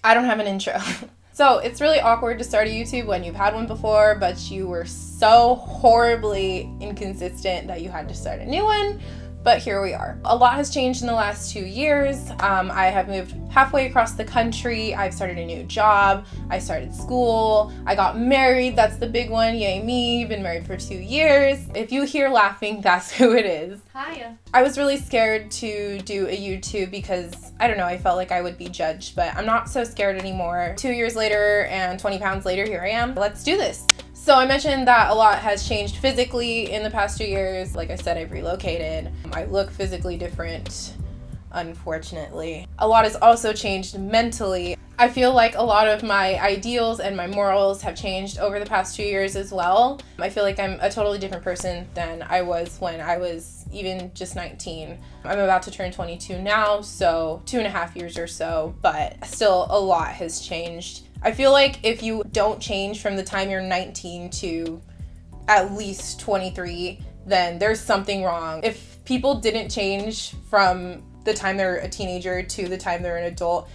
I don't have an intro. So it's really awkward to start a YouTube when you've had one before, but you were so horribly inconsistent that you had to start a new one. But here we are. A lot has changed in the last 2 years. I have moved halfway across the country. I've started a new job. I started school. I got married. That's the big one. Yay me. Been married for 2 years. If you hear laughing, that's who it is. Hiya. I was really scared to do a YouTube because, I don't know, I felt like I would be judged, but I'm not so scared anymore. 2 years later and 20 pounds later, here I am. Let's do this. So I mentioned that a lot has changed physically in the past 2 years. Like I said, I've relocated. I look physically different, unfortunately. A lot has also changed mentally. I feel like a lot of my ideals and my morals have changed over the past 2 years as well. I feel like I'm a totally different person than I was when I was even just 19. I'm about to turn 22 now, so 2.5 years or so, but still a lot has changed. I feel like if you don't change from the time you're 19 to at least 23, then there's something wrong. If people didn't change from the time they're a teenager to the time they're an adult,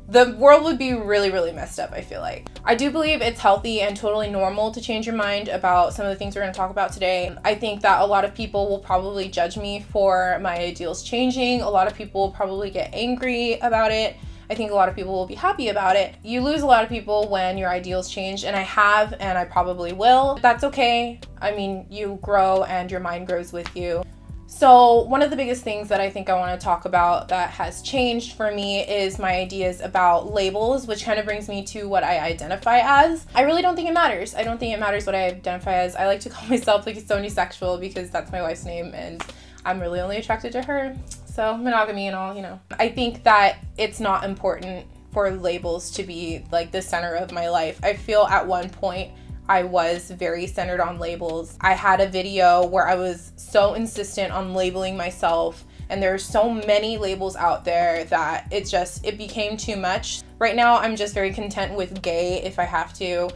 the world would be really, really messed up, I feel like. I do believe it's healthy and totally normal to change your mind about some of the things we're going to talk about today. I think that a lot of people will probably judge me for my ideals changing. A lot of people will probably get angry about it. I think a lot of people will be happy about it. You lose a lot of people when your ideals change, and I have, and I probably will. That's okay. I mean, you grow and your mind grows with you. So one of the biggest things that I think I want to talk about that has changed for me is my ideas about labels, which kind of brings me to what I identify as. I really don't think it matters. I don't think it matters what I identify as. I like to call myself like sonisexual because that's my wife's name and I'm really only attracted to her. So monogamy and all, you know. I think that it's not important for labels to be like the center of my life. I feel at one point I was very centered on labels. I had a video where I was so insistent on labeling myself, and there's so many labels out there that it became too much. Right now I'm just very content with gay if I have to.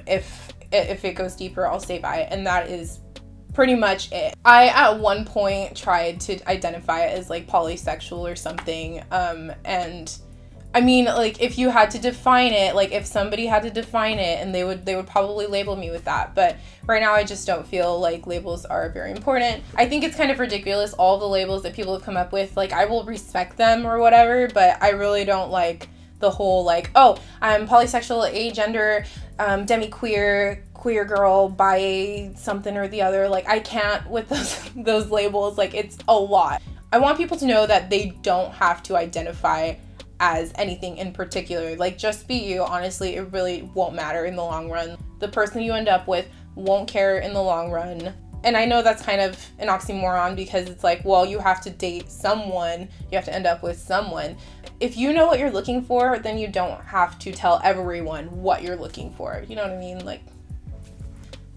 If it goes deeper, I'll stay by it, and that is pretty much it. I at one point tried to identify it as like polysexual or something, and I mean, like, if you had to define it, like if somebody had to define it, and they would probably label me with that. But right now I just don't feel like labels are very important. I think it's kind of ridiculous, all the labels that people have come up with. Like, I will respect them or whatever, but I really don't like the whole like, oh, I'm polysexual, agender, demi-queer, queer girl, bi something or the other. Like, I can't with those labels. Like, it's a lot. I want people to know that they don't have to identify as anything in particular. Like, just be you. Honestly, it really won't matter in the long run. The person you end up with won't care in the long run. And I know that's kind of an oxymoron because it's like, well, you have to date someone, you have to end up with someone. If you know what you're looking for, then you don't have to tell everyone what you're looking for. You know what I mean? Like,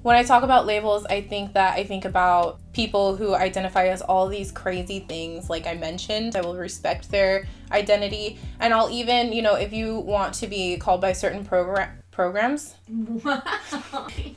when I talk about labels, I think about people who identify as all these crazy things. Like I mentioned, I will respect their identity. And I'll even, you know, if you want to be called by certain programs. Wow.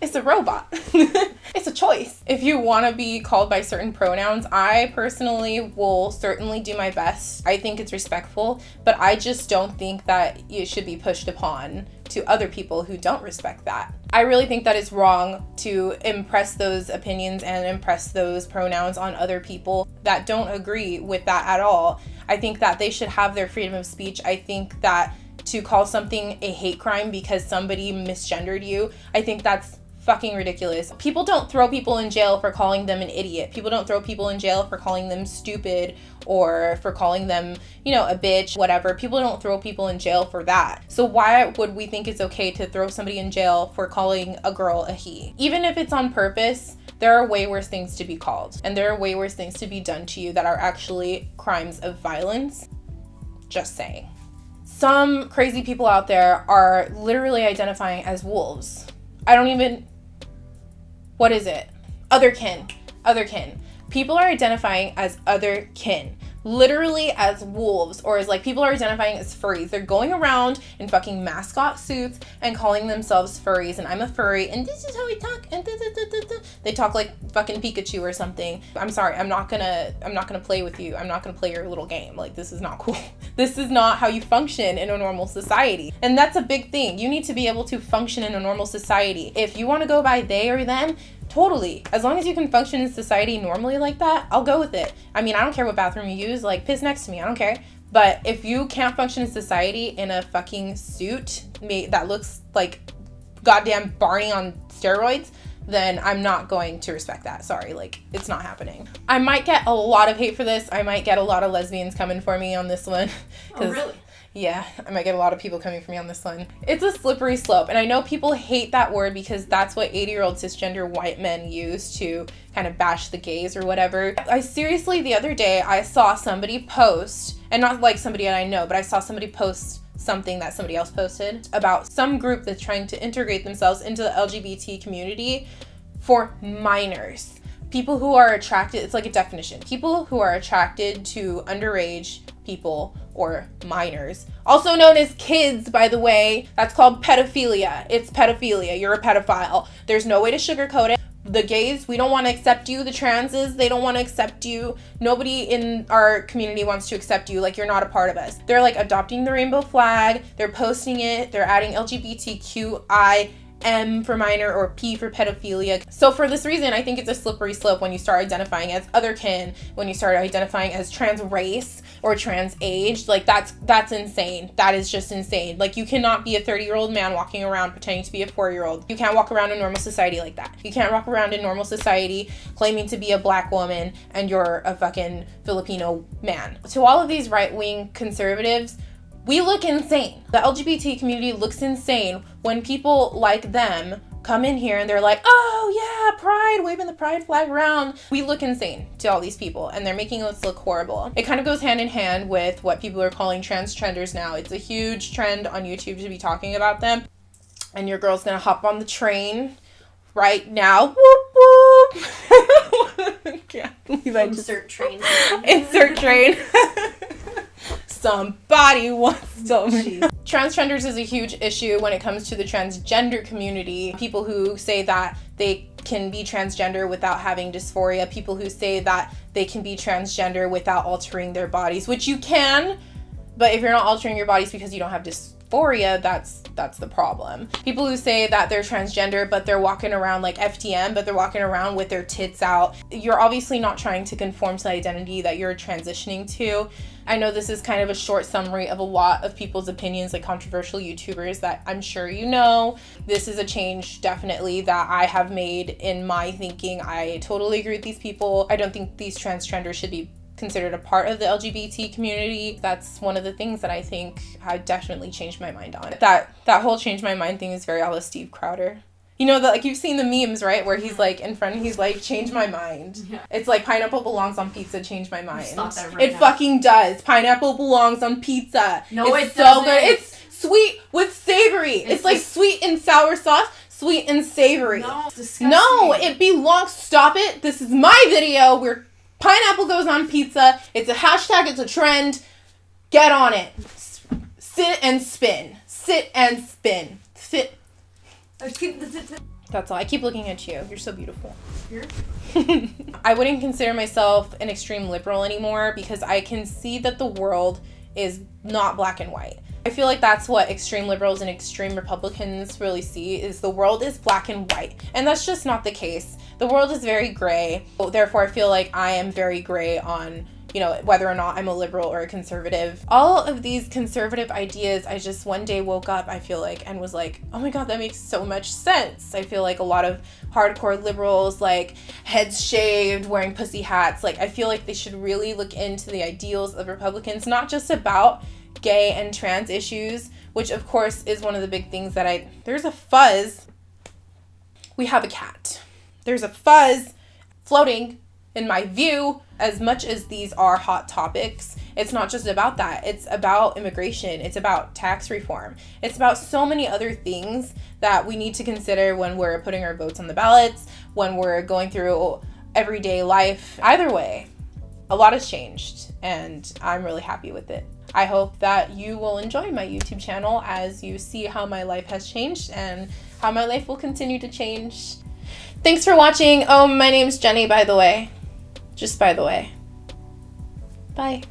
It's a robot. It's a choice. If you want to be called by certain pronouns, I personally will certainly do my best. I think it's respectful, but I just don't think that it should be pushed upon to other people who don't respect that. I really think that it's wrong to impress those opinions and impress those pronouns on other people that don't agree with that at all. I think that they should have their freedom of speech. I think that to call something a hate crime because somebody misgendered you, I think that's fucking ridiculous. People don't throw people in jail for calling them an idiot. People don't throw people in jail for calling them stupid or for calling them, you know, a bitch, whatever. People don't throw people in jail for that. So why would we think it's okay to throw somebody in jail for calling a girl a he? Even if it's on purpose, there are way worse things to be called, and there are way worse things to be done to you that are actually crimes of violence. Just saying. Some crazy people out there are literally identifying as wolves. What is it? Otherkin. People are identifying as other kin. literally as wolves, or as like people are identifying as furries. They're going around in fucking mascot suits and calling themselves furries, and I'm a furry, and this is how we talk, and they talk like fucking Pikachu or something. I'm sorry, I'm not gonna play with you. I'm not gonna play your little game. Like, this is not cool. This is not how you function in a normal society. And that's a big thing. You need to be able to function in a normal society. If you want to go by they or them, totally. As long as you can function in society normally like that, I'll go with it. I mean, I don't care what bathroom you use. Like, piss next to me. I don't care. But if you can't function in society in a fucking suit that looks like goddamn Barney on steroids, then I'm not going to respect that. Sorry, like, it's not happening. I might get a lot of hate for this. I might get a lot of lesbians coming for me on this one. Oh, really? Yeah, I might get a lot of people coming for me on this one. It's a slippery slope, and I know people hate that word because that's what 80-year-old cisgender white men use to kind of bash the gays or whatever. I seriously, the other day, I saw somebody post, and not like somebody that I know, but I saw somebody post something that somebody else posted about some group that's trying to integrate themselves into the LGBT community for minors. People who are attracted, it's like a definition. People who are attracted to underage people or minors, also known as kids, by the way. That's called pedophilia. It's pedophilia. You're a pedophile. There's no way to sugarcoat it. The gays, we don't want to accept you. The transes, they don't want to accept you. Nobody in our community wants to accept you. Like, you're not a part of us. They're like adopting the rainbow flag. They're posting it. They're adding LGBTQI M for minor or P for pedophilia. So for this reason, I think it's a slippery slope when you start identifying as otherkin, when you start identifying as trans race or trans age. Like, that's insane. That is just insane. Like, you cannot be a 30-year-old man walking around pretending to be a 4-year-old. You can't walk around in normal society like that. You can't walk around in normal society claiming to be a black woman and you're a fucking Filipino man. To all of these right-wing conservatives, we look insane. The LGBT community looks insane when people like them come in here and they're like, oh yeah, pride, waving the pride flag around. We look insane to all these people, and they're making us look horrible. It kind of goes hand in hand with what people are calling transgenders now. It's a huge trend on YouTube to be talking about them. And your girl's gonna hop on the train right now. Whoop whoop. Can't believe I just... Insert train. Insert train. Somebody once told me. Transgenders is a huge issue when it comes to the transgender community. People who say that they can be transgender without having dysphoria. People who say that they can be transgender without altering their bodies, which you can, but if you're not altering your bodies because you don't have dysphoria, that's the problem. People who say that they're transgender but they're walking around like FTM, but they're walking around with their tits out. You're obviously not trying to conform to the identity that you're transitioning to. I know this is kind of a short summary of a lot of people's opinions, like controversial YouTubers that I'm sure you know. This is a change definitely that I have made in my thinking. I totally agree with these people. I don't think these transgenders should be considered a part of the LGBT community. That's one of the things that I think I definitely changed my mind on. That whole change my mind thing is very a la Steve Crowder. You know, that, like, you've seen the memes, right? Where he's like in front, he's like, change my mind. Yeah. It's like pineapple belongs on pizza, change my mind. Stop that right it now. Fucking does. Pineapple belongs on pizza. No, it's it so doesn't. good. It's sweet with savory. It's like sweet and sour sauce, sweet and savory. No, it's disgusting. No, it belongs. Stop it. This is my video where pineapple goes on pizza. It's a hashtag. It's a trend. Get on it. Sit and spin. Sit and spin. Sit. That's all. I keep looking at you. You're so beautiful. I wouldn't consider myself an extreme liberal anymore because I can see that the world is not black and white. I feel like that's what extreme liberals and extreme Republicans really see, is the world is black and white. And that's just not the case. The world is very gray. Therefore, I feel like I am very gray on, you know, whether or not I'm a liberal or a conservative. All of these conservative ideas, I just one day woke up, I feel like, and was like, oh my God, that makes so much sense. I feel like a lot of hardcore liberals, like heads shaved, wearing pussy hats, like I feel like they should really look into the ideals of Republicans, not just about gay and trans issues, which of course is one of the big things that there's a fuzz. We have a cat. There's a fuzz floating in my view. As much as these are hot topics, it's not just about that. It's about immigration. It's about tax reform. It's about so many other things that we need to consider when we're putting our votes on the ballots, when we're going through everyday life. Either way, a lot has changed, and I'm really happy with it. I hope that you will enjoy my YouTube channel as you see how my life has changed and how my life will continue to change. Thanks for watching. Oh, my name's Jenny, by the way. Just by the way. Bye.